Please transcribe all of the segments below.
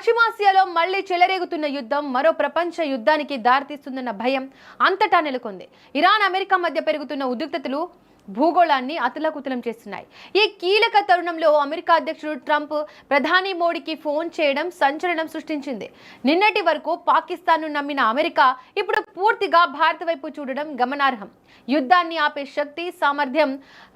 పశ్చిమాసియాలో మళ్లీ చెలరేగుతున్న యుద్ధం మరో ప్రపంచ యుద్ధానికి దారితీస్తుందన్న భయం అంతటా నెలకొంది. ఇరాన్ అమెరికా మధ్య పెరుగుతున్న ఉద్రిక్తతలు భూగోళాన్ని అతలాకుతలం చేస్తున్నాయి. ఈ కీలక తరుణంలో అమెరికా అధ్యక్షుడు ట్రంప్ ప్రధాని మోడీకి ఫోన్ చేయడం సంచలనం సృష్టించింది. నిన్నటి వరకు పాకిస్తాన్ను నమ్మిన అమెరికా ఇప్పుడు పూర్తిగా భారత్ వైపు చూడడం గమనార్హం. యుద్ధాన్ని ఆపే శక్తి, సామర్థ్యం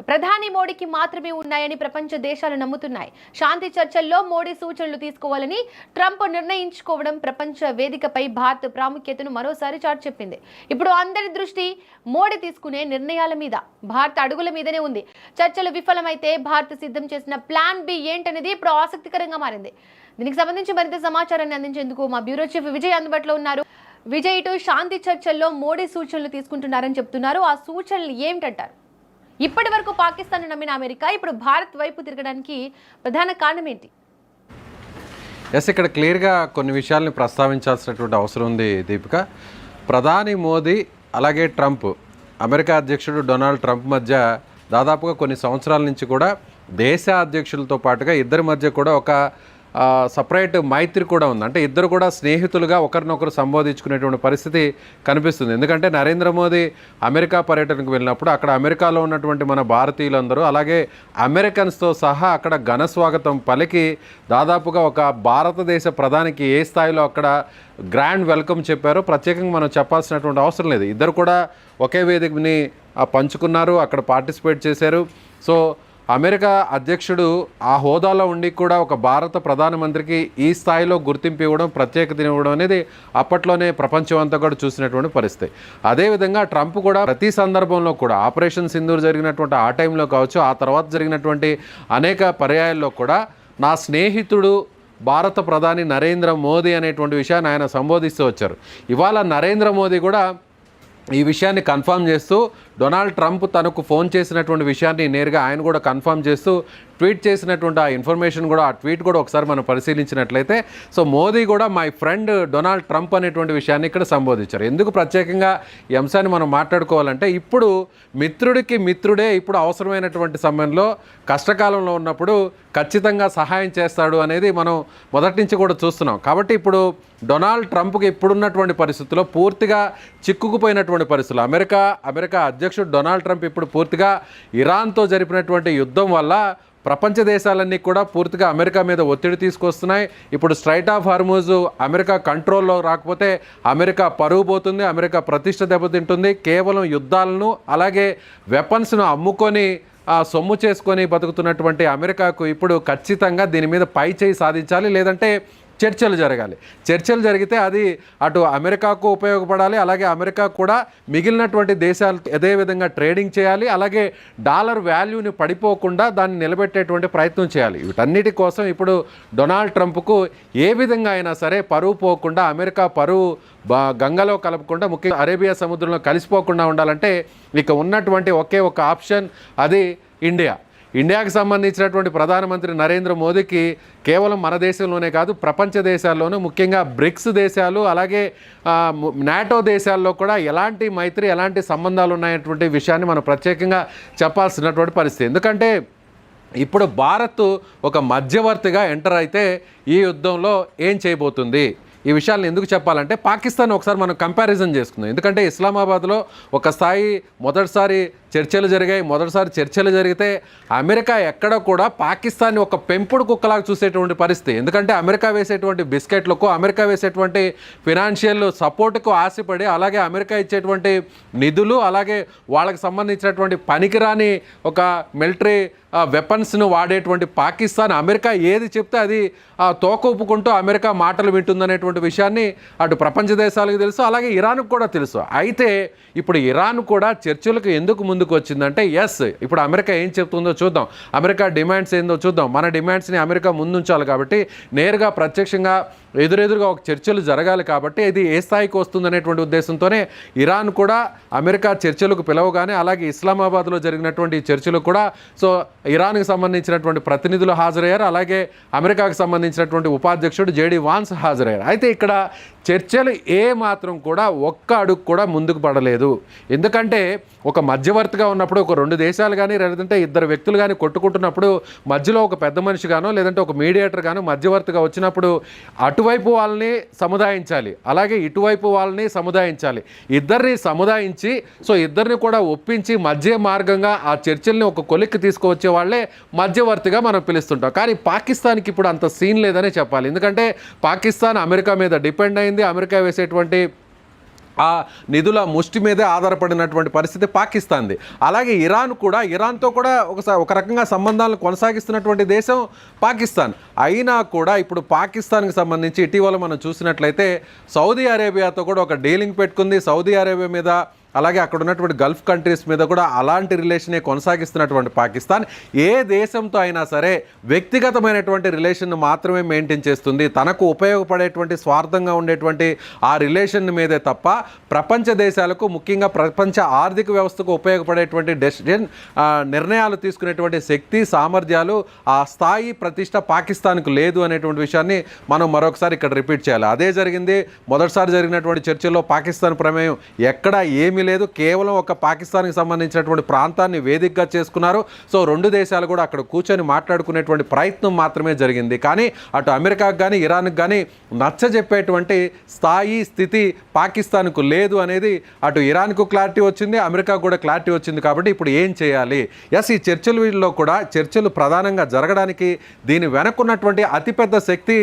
ప్రధాని మోడీకి మాత్రమే ఉన్నాయని ప్రపంచ దేశాలు నమ్ముతున్నాయి. శాంతి చర్చల్లో మోడీ సూచనలు తీసుకోవాలని ట్రంప్ నిర్ణయించుకోవడం ప్రపంచ వేదికపై భారత్ ప్రాముఖ్యతను మరోసారి చాటి చెప్పింది. ఇప్పుడు అందరి దృష్టి మోడీ తీసుకునే నిర్ణయాల మీద, భారత్ అడుగుల మీదనే ఉంది. చర్చలు విఫలమైతే భారత్ సిద్ధం చేసిన ప్లాన్ బి ఏంటనేది ఇప్పుడు ఆసక్తికరంగా మారింది. దీనికి సంబంధించి మరింత సమాచారాన్ని అందించేందుకు మా బ్యూరో చీఫ్ విజయ్ అందుబాటులో ఉన్నారు. విజయ్, ఇటు శాంతి చర్చల్లో మోడీ సూచనలు తీసుకుంటున్నారని చెప్తున్నారు. ఆ సూచనలు ఏమిటంటారు? ఇప్పటి వరకు పాకిస్తాన్ నమ్మిన అమెరికా ఇప్పుడు భారత్ వైపు తిరగడానికి ప్రధాన కారణం ఏంటి? ఇక్కడ క్లియర్గా కొన్ని విషయాల్ని ప్రస్తావించాల్సినటువంటి అవసరం ఉంది దీపిక. ప్రధాని మోదీ అలాగే ట్రంప్, అమెరికా అధ్యక్షుడు డొనాల్డ్ ట్రంప్ మధ్య దాదాపుగా కొన్ని సంవత్సరాల నుంచి కూడా దేశ అధ్యక్షులతో పాటుగా ఇద్దరి మధ్య కూడా ఒక సపరేట్ మైత్రి కూడా ఉంది. అంటే ఇద్దరు కూడా స్నేహితులుగా ఒకరినొకరు సంబోధించుకునేటువంటి పరిస్థితి కనిపిస్తుంది. ఎందుకంటే నరేంద్ర మోదీ అమెరికా పర్యటనకు వెళ్ళినప్పుడు అక్కడ అమెరికాలో ఉన్నటువంటి మన భారతీయులందరూ అలాగే అమెరికన్స్తో సహా అక్కడ ఘన స్వాగతం పలికి దాదాపుగా ఒక భారతదేశ ప్రధానికి ఏ స్థాయిలో అక్కడ గ్రాండ్ వెల్కమ్ చెప్పారో ప్రత్యేకంగా మనం చెప్పాల్సినటువంటి అవసరం లేదు. ఇద్దరు కూడా ఒకే వేదికని పంచుకున్నారు, అక్కడ పార్టిసిపేట్ చేశారు. సో అమెరికా అధ్యక్షుడు ఆ హోదాలో ఉండి కూడా ఒక భారత ప్రధానమంత్రికి ఈ స్థాయిలో గుర్తింపు ఇవ్వడం, ప్రత్యేకత ఇవ్వడం అనేది అప్పట్లోనే ప్రపంచం అంతా కూడా చూసినటువంటి పరిస్థితి. అదేవిధంగా ట్రంప్ కూడా ప్రతి సందర్భంలో కూడా ఆపరేషన్ సింధూర్ జరిగినటువంటి ఆ టైంలో కావచ్చు, ఆ తర్వాత జరిగినటువంటి అనేక పర్యాయాల్లో కూడా నా స్నేహితుడు భారత ప్రధాని నరేంద్ర మోదీ అనేటువంటి విషయాన్ని ఆయన సంబోధిస్తూ వచ్చారు. ఇవాళ నరేంద్ర మోదీ కూడా ఈ విషయాన్ని కన్ఫర్మ్ చేస్తూ డొనాల్డ్ ట్రంప్ తనకు ఫోన్ చేసినటువంటి విషయాన్ని నేరుగా ఆయన కూడా కన్ఫర్మ్ చేస్తూ ట్వీట్ చేసినటువంటి ఆ ఇన్ఫర్మేషన్ కూడా, ఆ ట్వీట్ కూడా ఒకసారి మనం పరిశీలించినట్లయితే సో మోదీ కూడా మై ఫ్రెండ్ డొనాల్డ్ ట్రంప్ అనేటువంటి విషయాన్ని ఇక్కడ సంబోధించారు. ఎందుకు ప్రత్యేకంగా ఈ అంశాన్ని మనం మాట్లాడుకోవాలంటే ఇప్పుడు మిత్రుడికి మిత్రుడే ఇప్పుడు అవసరమైనటువంటి సమయంలో కష్టకాలంలో ఉన్నప్పుడు ఖచ్చితంగా సహాయం చేస్తాడు అనేది మనం మొదటి నుంచి కూడా చూస్తున్నాం. కాబట్టి ఇప్పుడు డొనాల్డ్ ట్రంప్కి ఇప్పుడున్నటువంటి పరిస్థితుల్లో పూర్తిగా చిక్కుకుపోయినటువంటి పరిస్థితులు అమెరికా అధ్యక్షుడు డొనాల్డ్ ట్రంప్ ఇప్పుడు పూర్తిగా ఇరాన్తో జరిపినటువంటి యుద్ధం వల్ల ప్రపంచ దేశాలన్నీ కూడా పూర్తిగా అమెరికా మీద ఒత్తిడి తీసుకొస్తున్నాయి. ఇప్పుడు స్ట్రైట్ ఆఫ్ హార్మూజ్ అమెరికా కంట్రోల్లో రాకపోతే అమెరికా పరువు పోతుంది, అమెరికా ప్రతిష్ట దెబ్బతింటుంది. కేవలం యుద్ధాలను అలాగే వెపన్స్ను అమ్ముకొని సొమ్ము చేసుకొని బతుకుతున్నటువంటి అమెరికాకు ఇప్పుడు ఖచ్చితంగా దీని మీద పై చేయి సాధించాలి, లేదంటే చర్చలు జరగాలి. చర్చలు జరిగితే అది అటు అమెరికాకు ఉపయోగపడాలి, అలాగే అమెరికా కూడా మిగిలినటువంటి దేశాలు అదేవిధంగా ట్రేడింగ్ చేయాలి, అలాగే డాలర్ వాల్యూని పడిపోకుండా దాన్ని నిలబెట్టేటువంటి ప్రయత్నం చేయాలి. వీటన్నిటి కోసం ఇప్పుడు డొనాల్డ్ ట్రంప్కు ఏ విధంగా అయినా సరే పరువు పోకుండా, అమెరికా పరువు గంగలో కలపకుండా, ముఖ్యంగా అరేబియా సముద్రంలో కలిసిపోకుండా ఉండాలంటే ఇక ఉన్నటువంటి ఒకే ఒక ఆప్షన్, అది ఇండియాకి సంబంధించినటువంటి ప్రధానమంత్రి నరేంద్ర మోదీకి కేవలం మన దేశంలోనే కాదు ప్రపంచ దేశాల్లోనూ, ముఖ్యంగా బ్రిక్స్ దేశాలు అలాగే నాటో దేశాల్లో కూడా ఎలాంటి మైత్రి, ఎలాంటి సంబంధాలు ఉన్నాయనేటువంటి విషయాన్ని మనం ప్రత్యేకంగా చెప్పాల్సినటువంటి పరిస్థితి. ఎందుకంటే ఇప్పుడు భారత్ ఒక మధ్యవర్తిగా ఎంటర్ అయితే ఈ యుద్ధంలో ఏం చేయబోతుంది, ఈ విషయాలను ఎందుకు చెప్పాలంటే పాకిస్తాన్ ఒకసారి మనం కంపారిజన్ చేసుకుందాం. ఎందుకంటే ఇస్లామాబాద్లో ఒక స్థాయి మొదటిసారి చర్చలు జరిగితే అమెరికా ఎక్కడ కూడా పాకిస్తాన్ని ఒక పెంపుడు కుక్కలాగా చూసేటువంటి పరిస్థితి. ఎందుకంటే అమెరికా వేసేటువంటి బిస్కెట్లకు, అమెరికా వేసేటువంటి ఫినాన్షియల్ సపోర్ట్కు ఆశపడి, అలాగే అమెరికా ఇచ్చేటువంటి నిధులు, అలాగే వాళ్ళకి సంబంధించినటువంటి పనికిరాని ఒక మిలిటరీ వెపన్స్ను వాడేటువంటి పాకిస్తాన్ అమెరికా ఏది చెప్తే అది తోక ఊపుకుంటూ అమెరికా మాటలు వింటుందనేటువంటి విషయాన్ని అటు ప్రపంచ దేశాలకు తెలుసు, అలాగే ఇరాన్కు కూడా తెలుసు. అయితే ఇప్పుడు ఇరాన్ కూడా చర్చలకు ఎందుకు ముందుకు వచ్చిందంటే ఇప్పుడు అమెరికా ఏం చెప్తుందో చూద్దాం, అమెరికా డిమాండ్స్ ఏందో చూద్దాం. మన డిమాండ్స్ని అమెరికా ముందుంచాలి కాబట్టి నేరుగా ప్రత్యక్షంగా ఎదురెదురుగా ఒక చర్చలు జరగాలి కాబట్టి ఇది ఏ స్థాయికి వస్తుందనేటువంటి ఉద్దేశంతోనే ఇరాన్ కూడా అమెరికా చర్చలకు పిలవగానే, అలాగే ఇస్లామాబాద్లో జరిగినటువంటి చర్చలు కూడా సో ఇరాన్కి సంబంధించినటువంటి ప్రతినిధులు హాజరయ్యారు, అలాగే అమెరికాకు సంబంధించినటువంటి ఉపాధ్యక్షుడు జేడీ వాన్స్ హాజరయ్యారు. అయితే ఇక్కడ చర్చలు మాత్రం కూడా ఒక్క అడుగు కూడా ముందుకు పడలేదు. ఎందుకంటే ఒక మధ్యవర్తిగా ఉన్నప్పుడు ఒక రెండు దేశాలు కానీ లేదంటే ఇద్దరు వ్యక్తులు కానీ కొట్టుకుంటున్నప్పుడు మధ్యలో ఒక పెద్ద మనిషి గానో లేదంటే ఒక మీడియేటర్ గానో మధ్యవర్తిగా వచ్చినప్పుడు అటువైపు వాళ్ళని సముదాయించాలి, అలాగే ఇటువైపు వాళ్ళని సముదాయించాలి. ఇద్దరిని సముదాయించి ఇద్దరిని కూడా ఒప్పించి మధ్య మార్గంగా ఆ చర్చల్ని ఒక కొలిక్కి తీసుకువచ్చే వాళ్ళే మధ్యవర్తిగా మనం పిలుస్తుంటాం. కానీ పాకిస్తాన్కి ఇప్పుడు అంత సీన్ లేదనే చెప్పాలి. ఎందుకంటే పాకిస్తాన్ అమెరికా మీద డిపెండ్ అయింది. అమెరికా వేసేటువంటి ఆ నిధుల ముష్టి మీదే ఆధారపడినటువంటి పరిస్థితి పాకిస్తాన్ది. అలాగే ఇరాన్తో కూడా ఒక రకంగా సంబంధాలను కొనసాగిస్తున్నటువంటి దేశం పాకిస్తాన్. అయినా కూడా ఇప్పుడు పాకిస్తాన్కి సంబంధించి ఇటీవల మనం చూసినట్లయితే సౌదీ అరేబియాతో కూడా ఒక డీలింగ్ పెట్టుకుంది. సౌదీ అరేబియా మీద అలాగే అక్కడ ఉన్నటువంటి గల్ఫ్ కంట్రీస్ మీద కూడా అలాంటి రిలేషనే కొనసాగిస్తున్నటువంటి పాకిస్తాన్ ఏ దేశంతో అయినా సరే వ్యక్తిగతమైనటువంటి రిలేషన్ మాత్రమే మెయింటైన్ చేస్తుంది. తనకు ఉపయోగపడేటువంటి స్వార్థంగా ఉండేటువంటి ఆ రిలేషన్ మీదే తప్ప ప్రపంచ దేశాలకు ముఖ్యంగా ప్రపంచ ఆర్థిక వ్యవస్థకు ఉపయోగపడేటువంటి నిర్ణయాలు తీసుకునేటువంటి శక్తి సామర్థ్యాలు ఆ స్థాయి ప్రతిష్ట పాకిస్తాన్కు లేదు అనేటువంటి విషయాన్ని మనం మరొకసారి ఇక్కడ రిపీట్ చేయాలి. అదే జరిగింది మొదటిసారి జరిగినటువంటి చర్చల్లో పాకిస్తాన్ ప్రమేయం ఎక్కడ ఏమీ లేదు. కేవలం ఒక పాకిస్తాన్కి సంబంధించినటువంటి ప్రాంతాన్ని వేదికగా చేసుకున్నారు. రెండు దేశాలు కూడా అక్కడ కూర్చొని మాట్లాడుకునేటువంటి ప్రయత్నం మాత్రమే జరిగింది. కానీ అటు అమెరికాకు కానీ ఇరాన్కి కానీ నచ్చజెప్పేటువంటి స్థితి పాకిస్తాన్కు లేదు అనేది అటు ఇరాన్కు క్లారిటీ వచ్చింది, అమెరికాకు కూడా క్లారిటీ వచ్చింది. కాబట్టి ఇప్పుడు ఏం చేయాలి? ఈ చర్చల్లో కూడా చర్చలు ప్రధానంగా జరగడానికి దీని వెనక్కున్నటువంటి అతిపెద్ద శక్తి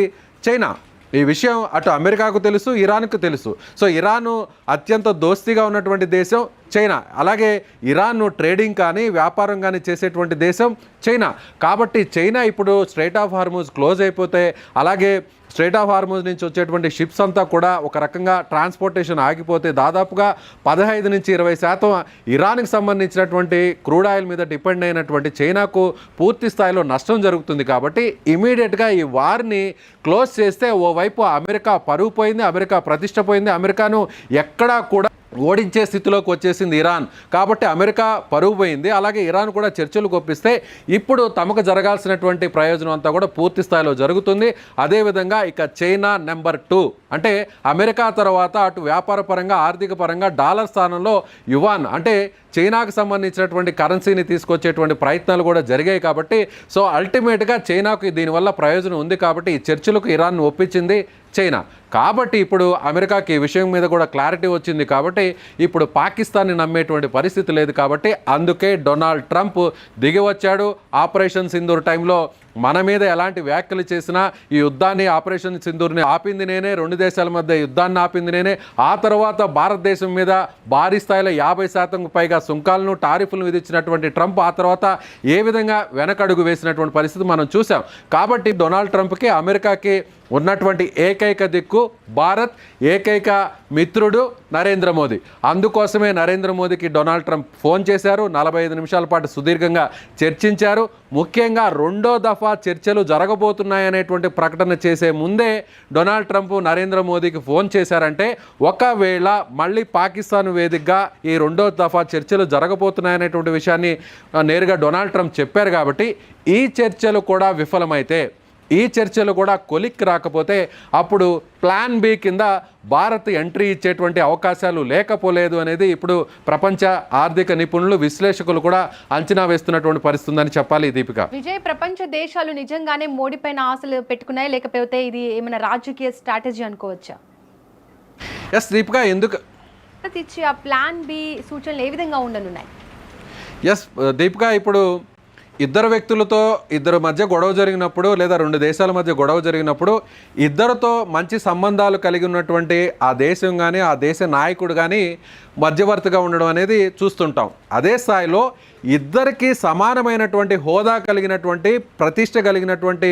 చైనా. ఈ విషయం అటు అమెరికాకు తెలుసు, ఇరాన్కు తెలుసు. ఇరాను అత్యంత దోస్తీగా ఉన్నటువంటి దేశం చైనా, అలాగే ఇరాన్ను ట్రేడింగ్ కానీ వ్యాపారం కానీ చేసేటువంటి దేశం చైనా. కాబట్టి చైనా ఇప్పుడు స్ట్రైట్ ఆఫ్ హార్మూజ్ క్లోజ్ అయిపోతే, అలాగే స్ట్రైట్ ఆఫ్ హార్మూజ్ నుంచి వచ్చేటువంటి షిప్స్ అంతా కూడా ఒక రకంగా ట్రాన్స్పోర్టేషన్ ఆగిపోతే దాదాపుగా 15 నుంచి 20% ఇరాన్కి సంబంధించినటువంటి క్రూడ్ ఆయిల్ మీద డిపెండ్ అయినటువంటి చైనాకు పూర్తి స్థాయిలో నష్టం జరుగుతుంది. కాబట్టి ఇమీడియట్గా ఈ వార్ని క్లోజ్ చేస్తే ఓవైపు అమెరికా పరువు పోయింది, అమెరికా ప్రతిష్ట పోయింది, అమెరికాను ఎక్కడా కూడా ఓడించే స్థితిలోకి వచ్చేసింది ఇరాన్. కాబట్టి అమెరికా పరువు పోయింది, అలాగే ఇరాన్ కూడా చర్చలు కొప్పిస్తే ఇప్పుడు తమకు జరగాల్సినటువంటి ప్రయోజనం అంతా కూడా పూర్తి స్థాయిలో జరుగుతుంది. అదేవిధంగా ఇక చైనా నెంబర్ 2 అంటే అమెరికా తర్వాత అటు వ్యాపార పరంగా ఆర్థిక పరంగా డాలర్ స్థానంలో యువాన్ అంటే చైనాకు సంబంధించినటువంటి కరెన్సీని తీసుకొచ్చేటువంటి ప్రయత్నాలు కూడా జరిగాయి. కాబట్టి అల్టిమేట్గా చైనాకు దీనివల్ల ప్రయోజనం ఉంది. కాబట్టి ఈ చర్చలకు ఇరాన్ను ఒప్పించింది చైనా. కాబట్టి ఇప్పుడు అమెరికాకి ఈ విషయం మీద కూడా క్లారిటీ వచ్చింది. కాబట్టి ఇప్పుడు పాకిస్తాన్ని నమ్మేటువంటి పరిస్థితి లేదు. కాబట్టి అందుకే డొనాల్డ్ ట్రంప్ దిగి వచ్చాడు. ఆపరేషన్ సింధూర్ టైంలో మన మీద ఎలాంటి వ్యాఖ్యలు చేసినా ఈ యుద్ధాన్ని ఆపరేషన్ సింధూర్ని ఆపింది నేనే, రెండు దేశాల మధ్య యుద్ధాన్ని ఆపింది నేనే. ఆ తర్వాత భారతదేశం మీద భారీ స్థాయిలో 50% పైగా సుంకాలను టారిఫ్లను విధించినటువంటి ట్రంప్ ఆ తర్వాత ఏ విధంగా వెనకడుగు వేసినటువంటి పరిస్థితి మనం చూసాం. కాబట్టి డొనాల్డ్ ట్రంప్కి అమెరికాకి ఉన్నటువంటి ఏకైక దిక్కు భారత్, ఏకైక మిత్రుడు నరేంద్ర మోదీ. అందుకోసమే నరేంద్ర మోదీకి డొనాల్డ్ ట్రంప్ ఫోన్ చేశారు. 45 నిమిషాల పాటు సుదీర్ఘంగా చర్చించారు. ముఖ్యంగా రెండో దఫా చర్చలు జరగబోతున్నాయనేటువంటి ప్రకటన చేసే ముందే డొనాల్డ్ ట్రంప్ నరేంద్ర మోదీకి ఫోన్ చేశారంటే ఒకవేళ మళ్ళీ పాకిస్తాన్ వేదికగా ఈ రెండో దఫా చర్చలు జరగబోతున్నాయనేటువంటి విషయాన్ని నేరుగా డొనాల్డ్ ట్రంప్ చెప్పారు. కాబట్టి ఈ చర్చలు కూడా విఫలమైతే, ఈ చర్చలు కూడా కొలిక్కి రాకపోతే అప్పుడు ప్లాన్ బి కింద భారత్ ఎంట్రీ ఇచ్చేటువంటి అవకాశాలు లేకపోలేదు అనేది ఇప్పుడు ప్రపంచ ఆర్థిక నిపుణులు విశ్లేషకులు కూడా అంచనా వేస్తున్నటువంటి పరిస్థితి ఉందని చెప్పాలి. దీపిక, విజయ్, ప్రపంచ దేశాలు నిజంగానే మోడీ పైన ఆశలు పెట్టుకున్నాయి, లేకపోతే ఇది ఏమైనా రాజకీయ స్ట్రాటజీ అనుకోవచ్చా? దీపిక, ఎందుకు ఇచ్చి ఆ ప్లాన్ బి సూచనలు ఏ విధంగా ఉండనున్నాయి? దీపిక, ఇప్పుడు ఇద్దరు మధ్య గొడవ జరిగినప్పుడు లేదా రెండు దేశాల మధ్య గొడవ జరిగినప్పుడు ఇద్దరితో మంచి సంబంధాలు కలిగి ఉన్నటువంటి ఆ దేశం కానీ ఆ దేశ నాయకుడు కానీ మధ్యవర్తిగా ఉండడం అనేది చూస్తుంటాం. అదే స్థాయిలో ఇద్దరికి సమానమైనటువంటి హోదా కలిగినటువంటి ప్రతిష్ట కలిగినటువంటి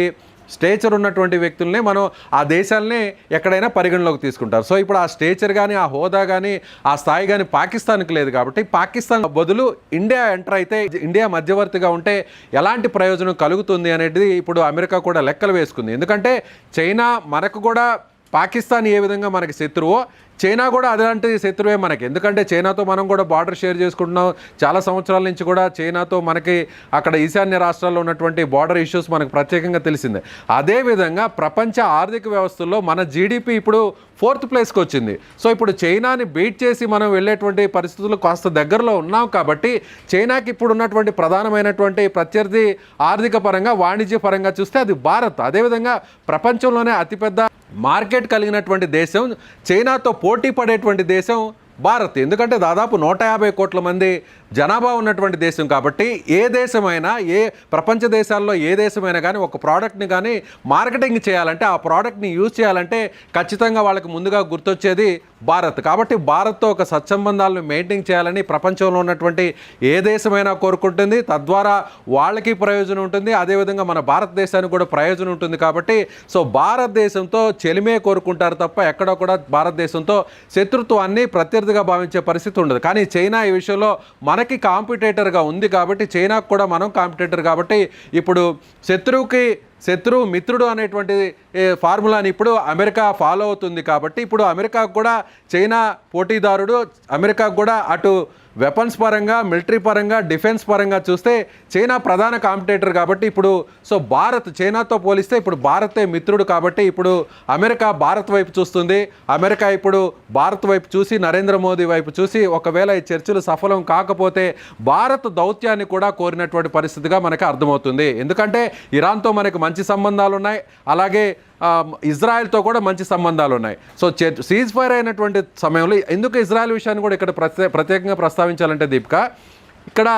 స్టేచర్ ఉన్నటువంటి వ్యక్తులనే మనం ఆ దేశాలనే ఎక్కడైనా పరిగణలోకి తీసుకుంటారు. ఇప్పుడు ఆ స్టేచర్ కానీ ఆ హోదా కానీ ఆ స్థాయి కానీ పాకిస్తాన్కి లేదు. కాబట్టి పాకిస్తాన్ బదులు ఇండియా ఎంటర్ అయితే ఇండియా మధ్యవర్తిగా ఉంటే ఎలాంటి ప్రయోజనం కలుగుతుంది అనేది ఇప్పుడు అమెరికా కూడా లెక్కలు వేసుకుంది. ఎందుకంటే చైనా మనకు కూడా పాకిస్తాన్ ఏ విధంగా మనకి శత్రువో చైనా కూడా అలాంటి శత్రువే మనకి, ఎందుకంటే చైనాతో మనం కూడా బార్డర్ షేర్ చేసుకుంటున్నాం చాలా సంవత్సరాల నుంచి కూడా. చైనాతో మనకి అక్కడ ఈశాన్య రాష్ట్రాల్లో ఉన్నటువంటి బార్డర్ ఇష్యూస్ మనకు ప్రత్యేకంగా తెలిసిందే. అదేవిధంగా ప్రపంచ ఆర్థిక వ్యవస్థల్లో మన జీడిపి ఇప్పుడు 4th ప్లేస్కి వచ్చింది. సో ఇప్పుడు చైనాని బీట్ చేసి మనం వెళ్ళేటువంటి పరిస్థితులు కాస్త దగ్గరలో ఉన్నాం కాబట్టి చైనాకి ఇప్పుడు ఉన్నటువంటి ప్రధానమైనటువంటి ప్రత్యర్థి ఆర్థిక పరంగా వాణిజ్య పరంగా చూస్తే అది భారత్. అదేవిధంగా ప్రపంచంలోనే అతిపెద్ద మార్కెట్ కలిగినటువంటి దేశం, చైనాతో పోటీ పడేటువంటి దేశం భారత్. ఎందుకంటే దాదాపు 150 కోట్ల మంది జనాభా ఉన్నటువంటి దేశం కాబట్టి ఏ దేశమైనా, ఏ ప్రపంచ దేశాల్లో ఏ దేశమైనా కానీ ఒక ప్రోడక్ట్ని కానీ మార్కెటింగ్ చేయాలంటే, ఆ ప్రోడక్ట్ని యూజ్ చేయాలంటే ఖచ్చితంగా వాళ్ళకి ముందుగా గుర్తొచ్చేది భారత్. కాబట్టి భారత్తో ఒక సత్సంబంధాలను మెయింటైన్ చేయాలని ప్రపంచంలో ఉన్నటువంటి ఏ దేశమైనా కోరుకుంటుంది. తద్వారా వాళ్ళకి ప్రయోజనం ఉంటుంది, అదేవిధంగా మన భారతదేశానికి కూడా ప్రయోజనం ఉంటుంది. కాబట్టి సో భారతదేశంతో చెలిమే కోరుకుంటారు తప్ప ఎక్కడో కూడా భారతదేశంతో శత్రుత్వాన్ని ప్రత్యర్థిగా భావించే పరిస్థితి ఉండదు. కానీ చైనా ఈ విషయంలో మనకి కాంపిటేటర్గా ఉంది కాబట్టి, చైనాకు కూడా మనం కాంపిటేటర్ కాబట్టి ఇప్పుడు శత్రువు మిత్రుడు అనేటువంటి ఫార్ములాని ఇప్పుడు అమెరికా ఫాలో అవుతుంది. కాబట్టి ఇప్పుడు అమెరికాకు కూడా చైనా పోటీదారుడు, అమెరికాకు కూడా అటు వెపన్స్ పరంగా, మిలిటరీ పరంగా, డిఫెన్స్ పరంగా చూస్తే చైనా ప్రధాన కాంపిటేటర్. కాబట్టి ఇప్పుడు సో భారత్ చైనాతో పోలిస్తే ఇప్పుడు భారతే మిత్రుడు. కాబట్టి ఇప్పుడు అమెరికా భారత్ వైపు చూస్తుంది. అమెరికా ఇప్పుడు భారత్ వైపు చూసి, నరేంద్ర మోదీ వైపు చూసి, ఒకవేళ ఈ చర్చలు సఫలం కాకపోతే భారత్ దౌత్యాన్ని కూడా కోరినటువంటి పరిస్థితిగా మనకు అర్థమవుతుంది. ఎందుకంటే ఇరాన్తో మనకు మంచి సంబంధాలు ఉన్నాయి, అలాగే ఇజ్రాయెల్తో కూడా మంచి సంబంధాలు ఉన్నాయి. సో సీజ్ ఫైర్ అయినటువంటి సమయంలో ఎందుకు ఇజ్రాయెల్ విషయాన్ని కూడా ఇక్కడ ప్రత్యేకంగా ప్రస్తావించాలంటే దీపిక, ఇక్కడ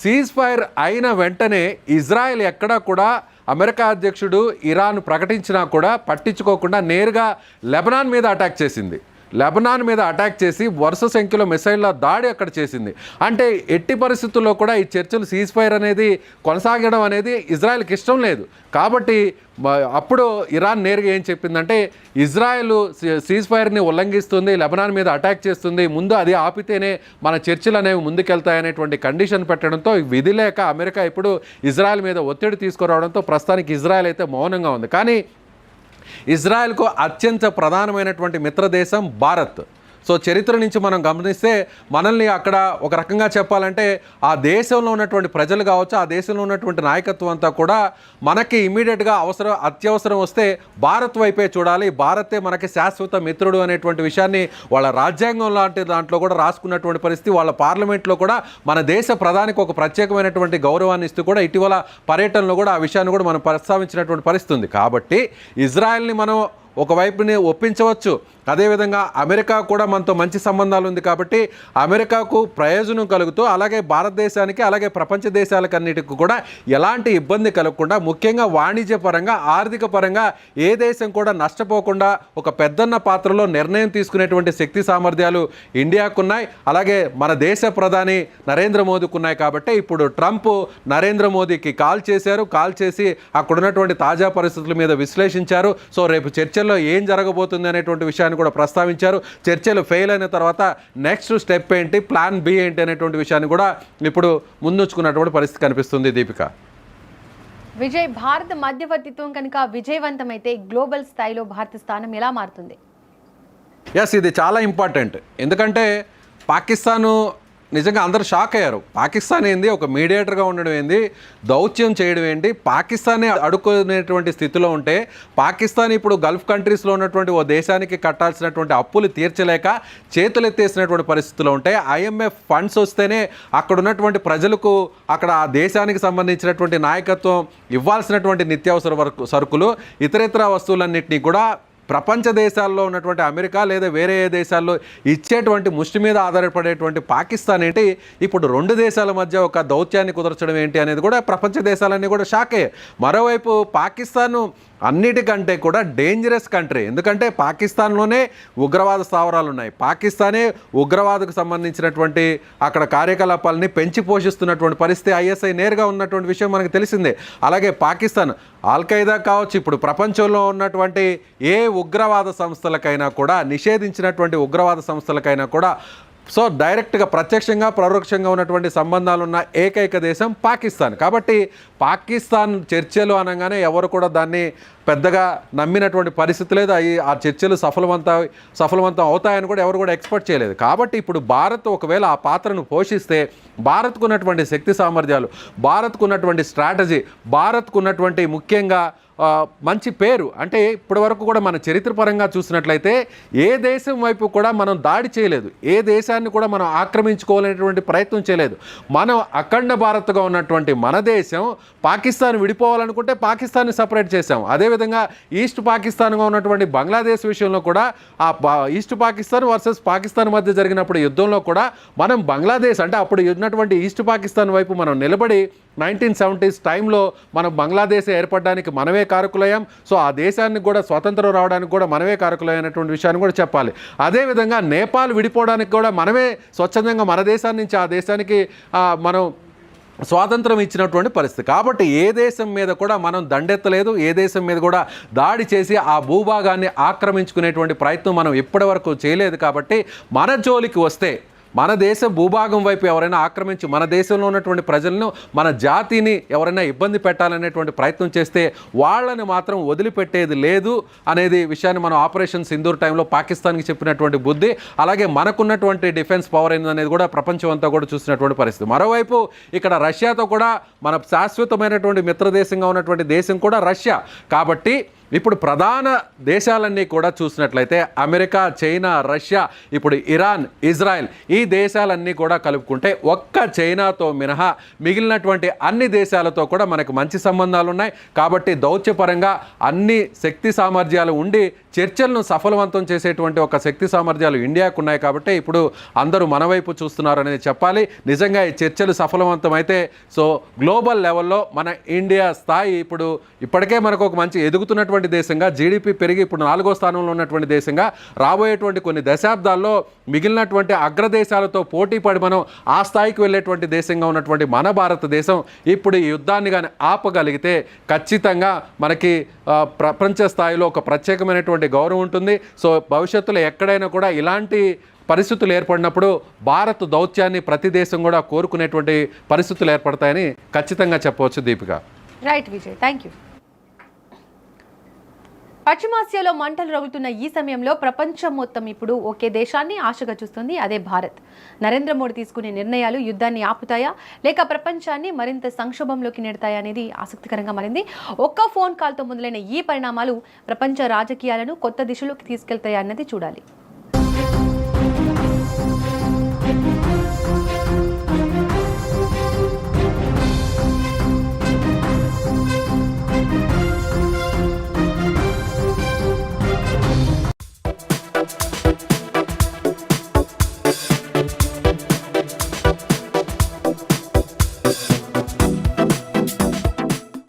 సీజ్ ఫైర్ అయిన వెంటనే ఇజ్రాయెల్ ఎక్కడా కూడా అమెరికా అధ్యక్షుడు ఇరాన్ ప్రకటించినా కూడా పట్టించుకోకుండా నేరుగా లెబనాన్ మీద అటాక్ చేసింది. లెబనాన్ మీద అటాక్ చేసి వరుస సంఖ్యలో మిసైళ్ళ దాడి అక్కడ చేసింది. అంటే ఎట్టి పరిస్థితుల్లో కూడా ఈ చర్చలు సీజ్ ఫైర్ అనేది కొనసాగడం అనేది ఇజ్రాయెల్కి ఇష్టం లేదు. కాబట్టి అప్పుడు ఇరాన్ నేరుగా ఏం చెప్పిందంటే, ఇజ్రాయెల్ సీజ్ ఫైర్ని ఉల్లంఘిస్తుంది, లెబనాన్ మీద అటాక్ చేస్తుంది, ముందు అది ఆపితేనే మన చర్చలు అనేవి ముందుకెళ్తాయనేటువంటి కండిషన్ పెట్టడంతో విధి లేక అమెరికా ఇప్పుడు ఇజ్రాయెల్ మీద ఒత్తిడి తీసుకురావడంతో ప్రస్తుతానికి ఇజ్రాయెల్ అయితే మౌనంగా ఉంది. కానీ ఇజ్రాయెల్కు అత్యంత ప్రధానమైనటువంటి మిత్రదేశం భారత్. సో చరిత్ర నుంచి మనం గమనిస్తే మనల్ని అక్కడ ఒక రకంగా చెప్పాలంటే ఆ దేశంలో ఉన్నటువంటి ప్రజలు కావచ్చు, ఆ దేశంలో ఉన్నటువంటి నాయకత్వం అంతా కూడా మనకి ఇమీడియట్గా అత్యవసరం వస్తే భారత్ వైపే చూడాలి, భారతే మనకి శాశ్వత మిత్రుడు అనేటువంటి విషయాన్ని వాళ్ళ రాజ్యాంగం లాంటి దాంట్లో కూడా రాసుకున్నటువంటి పరిస్థితి. వాళ్ళ పార్లమెంట్లో కూడా మన దేశ ప్రధానికి ఒక ప్రత్యేకమైనటువంటి గౌరవాన్ని ఇస్తూ కూడా ఇటీవల పర్యటనలో కూడా ఆ విషయాన్ని కూడా మనం ప్రస్తావించినటువంటి పరిస్థితి ఉంది. కాబట్టి ఇజ్రాయెల్ని మనం ఒకవైపుని ఒప్పించవచ్చు, అదేవిధంగా అమెరికా కూడా మనతో మంచి సంబంధాలు ఉంది కాబట్టి అమెరికాకు ప్రయోజనం కలుగుతూ, అలాగే భారతదేశానికి అలాగే ప్రపంచ దేశాలకన్నిటికీ కూడా ఎలాంటి ఇబ్బంది కలగకుండా, ముఖ్యంగా వాణిజ్య పరంగా, ఆర్థిక పరంగా ఏ దేశం కూడా నష్టపోకుండా ఒక పెద్దన్న పాత్రలో నిర్ణయం తీసుకునేటువంటి శక్తి సామర్థ్యాలు ఇండియాకున్నాయి, అలాగే మన దేశ ప్రధాని నరేంద్ర మోదీకి ఉన్నాయి. కాబట్టి ఇప్పుడు ట్రంప్ నరేంద్ర మోదీకి కాల్ చేసి అక్కడ ఉన్నటువంటి తాజా పరిస్థితుల మీద విశ్లేషించారు. సో రేపు చర్చల్లో ఏం జరగబోతుంది అనేటువంటి విషయాన్ని కూడా ప్రస్తావించారు. చర్చలు ఫెయిల్ అయిన తర్వాత నెక్స్ట్ స్టెప్ ఏంటి, ప్లాన్ బి ఏంటి అనేటువంటి విషయాన్ని కూడా ఇప్పుడు ముందుంచుకున్నటువంటి పరిస్థితి కనిపిస్తుంది. దీపిక, విజయ్, భారత మధ్యవర్తిత్వం కనుక విజయవంతమైతే గ్లోబల్ స్థాయిలో భారత స్థానం ఎలా మారుతుంది? ఎస్, ఇది చాలా ఇంపార్టెంట్. ఎందుకంటే పాకిస్తాను నిజంగా అందరూ షాక్ అయ్యారు. పాకిస్తాన్ ఏంది, ఒక మీడియేటర్గా ఉండడం ఏంది, దౌత్యం చేయడం ఏంటి, పాకిస్తానే అడుక్కునేటువంటి స్థితిలో ఉంటే పాకిస్తాన్ ఇప్పుడు గల్ఫ్ కంట్రీస్లో ఉన్నటువంటి ఓ దేశానికి కట్టాల్సినటువంటి అప్పులు తీర్చలేక చేతులెత్తేసినటువంటి పరిస్థితుల్లో ఉంటే IMF ఫండ్స్ వస్తేనే అక్కడ ఉన్నటువంటి ప్రజలకు, అక్కడ ఆ దేశానికి సంబంధించినటువంటి నాయకత్వం ఇవ్వాల్సినటువంటి నిత్యావసర సరుకులు, ఇతరితర వస్తువులన్నింటినీ కూడా ప్రపంచ దేశాల్లో ఉన్నటువంటి అమెరికా లేదా వేరే ఏ దేశాల్లో ఇచ్చేటువంటి ముష్టి మీద ఆధారపడేటువంటి పాకిస్తాన్ ఏంటి ఇప్పుడు రెండు దేశాల మధ్య ఒక దౌత్యాన్ని కుదర్చడం ఏంటి అనేది కూడా ప్రపంచ దేశాలన్నీ కూడా షాక్ అయ్యాయి. మరోవైపు పాకిస్తాను అన్నిటికంటే కూడా డేంజరస్ కంట్రీ. ఎందుకంటే పాకిస్తాన్లోనే ఉగ్రవాద స్థావరాలు ఉన్నాయి, పాకిస్తానే ఉగ్రవాదకు సంబంధించినటువంటి అక్కడ కార్యకలాపాలని పెంచి పోషిస్తున్నటువంటి పరిస్థితి ISI నేరుగా ఉన్నటువంటి విషయం మనకు తెలిసిందే. అలాగే పాకిస్తాన్ ఆల్ఖైదా కావచ్చు, ఇప్పుడు ప్రపంచంలో ఉన్నటువంటి ఏ ఉగ్రవాద సంస్థలకైనా కూడా, నిషేధించినటువంటి ఉగ్రవాద సంస్థలకైనా కూడా సో డైరెక్ట్గా ప్రత్యక్షంగా పరోక్షంగా ఉన్నటువంటి సంబంధాలు ఉన్న ఏకైక దేశం పాకిస్తాన్. కాబట్టి పాకిస్తాన్ చర్చలు అనగానే ఎవరు కూడా దాన్ని పెద్దగా నమ్మినటువంటి పరిస్థితి లేదు. ఆ చర్చలు సఫలవంతం అవుతాయని కూడా ఎవరు కూడా ఎక్స్పెక్ట్ చేయలేదు. కాబట్టి ఇప్పుడు భారత్ ఒకవేళ ఆ పాత్రను పోషిస్తే భారత్కు ఉన్నటువంటి శక్తి సామర్థ్యాలు, భారత్కు ఉన్నటువంటి స్ట్రాటజీ, భారత్కు ఉన్నటువంటి ముఖ్యంగా మంచి పేరు, అంటే ఇప్పటి వరకు కూడా మన చరిత్రపరంగా చూసినట్లయితే ఏ దేశం వైపు కూడా మనం దాడి చేయలేదు, ఏ దేశాన్ని కూడా మనం ఆక్రమించుకోవాలనేటువంటి ప్రయత్నం చేయలేదు. మనం అఖండ భారత్గా ఉన్నటువంటి మన దేశం పాకిస్తాన్ విడిపోవాలనుకుంటే పాకిస్తాన్ని సపరేట్ చేశాం. అదేవిధంగా ఈస్ట్ పాకిస్తాన్గా ఉన్నటువంటి బంగ్లాదేశ్ విషయంలో కూడా ఈస్ట్ పాకిస్తాన్ వర్సెస్ పాకిస్తాన్ మధ్య జరిగినప్పుడు యుద్ధంలో కూడా మనం బంగ్లాదేశ్ అంటే అప్పుడు ఉన్నటువంటి ఈస్ట్ పాకిస్తాన్ వైపు మనం నిలబడి 1970s టైంలో మనం బంగ్లాదేశ్ ఏర్పడడానికి మనమే కారకులయ్యాం. సో ఆ దేశానికి కూడా స్వతంత్రం రావడానికి కూడా మనమే కారకులైనటువంటి విషయాన్ని కూడా చెప్పాలి. అదేవిధంగా నేపాల్ విడిపోవడానికి కూడా మనమే స్వచ్ఛందంగా మన దేశాన్ని నుంచి ఆ దేశానికి మనం స్వాతంత్రం ఇచ్చినటువంటి పరిస్థితి. కాబట్టి ఏ దేశం మీద కూడా మనం దండెత్తలేదు, ఏ దేశం మీద కూడా దాడి చేసి ఆ భూభాగాన్ని ఆక్రమించుకునేటువంటి ప్రయత్నం మనం ఇప్పటి వరకు చేయలేదు. కాబట్టి మన జోలికి వస్తే మన దేశ భూభాగం వైపు ఎవరైనా ఆక్రమించి మన దేశంలో ఉన్నటువంటి ప్రజలను, మన జాతిని ఎవరైనా ఇబ్బంది పెట్టాలనేటువంటి ప్రయత్నం చేస్తే వాళ్ళని మాత్రం వదిలిపెట్టేది లేదు అనేది విషయాన్ని మనం ఆపరేషన్ సింధూర్ టైంలో పాకిస్తాన్కి చెప్పినటువంటి బుద్ధి, అలాగే మనకున్నటువంటి డిఫెన్స్ పవర్ అనేది కూడా ప్రపంచం అంతా కూడా చూసినటువంటి పరిస్థితి. మరోవైపు ఇక్కడ రష్యాతో కూడా మన శాశ్వతమైనటువంటి మిత్రదేశంగా ఉన్నటువంటి దేశం కూడా రష్యా. కాబట్టి ఇప్పుడు ప్రధాన దేశాలన్నీ కూడా చూసినట్లయితే అమెరికా, చైనా, రష్యా, ఇప్పుడు ఇరాన్, ఇజ్రాయెల్, ఈ దేశాలన్నీ కూడా కలుపుకుంటే ఒక్క చైనాతో మినహా మిగిలినటువంటి అన్ని దేశాలతో కూడా మనకు మంచి సంబంధాలు ఉన్నాయి. కాబట్టి దౌత్యపరంగా అన్ని శక్తి సామర్థ్యాలు ఉండి చర్చలను సఫలవంతం చేసేటువంటి ఒక శక్తి సామర్థ్యాలు ఇండియాకు ఉన్నాయి. కాబట్టి ఇప్పుడు అందరూ మన వైపు చూస్తున్నారు అనేది చెప్పాలి. నిజంగా ఈ చర్చలు సఫలవంతం అయితే సో గ్లోబల్ లెవెల్లో మన ఇండియా స్థాయి ఇప్పటికే మనకు ఒక మంచి ఎదుగుతున్నటువంటి దేశంగా, జీడిపి పెరిగి ఇప్పుడు 4వ స్థానంలో ఉన్నటువంటి దేశంగా, రాబోయేటువంటి కొన్ని దశాబ్దాల్లో మిగిలినటువంటి అగ్రదేశాలతో పోటీ పడి మనం ఆ స్థాయికి వెళ్ళేటువంటి దేశంగా ఉన్నటువంటి మన భారతదేశం ఇప్పుడు ఈ యుద్ధాన్ని కానీ ఆపగలిగితే ఖచ్చితంగా మనకి ప్రపంచ స్థాయిలో ఒక ప్రత్యేకమైనటువంటి గౌరవం ఉంటుంది. సో భవిష్యత్తులో ఎక్కడైనా కూడా ఇలాంటి పరిస్థితులు ఏర్పడినప్పుడు భారత్ దౌత్యాన్ని ప్రతి దేశం కూడా కోరుకునేటువంటి పరిస్థితులు ఏర్పడతాయని ఖచ్చితంగా చెప్పవచ్చు. Deepika. Right Vijay, thank you. పశ్చిమాసియాలో మంటలు రగులుతున్న ఈ సమయంలో ప్రపంచం మొత్తం ఇప్పుడు ఒకే దేశాన్ని ఆశగా చూస్తుంది, అదే భారత్. నరేంద్ర మోడీ తీసుకునే నిర్ణయాలు యుద్ధాన్ని ఆపుతాయా లేక ప్రపంచాన్ని మరింత సంక్షోభంలోకి నెడతాయా అనేది ఆసక్తికరంగా మారింది. ఒక్క ఫోన్ కాల్తో మొదలైన ఈ పరిణామాలు ప్రపంచ రాజకీయాలను కొత్త దిశలోకి తీసుకెళ్తాయా అన్నది చూడాలి.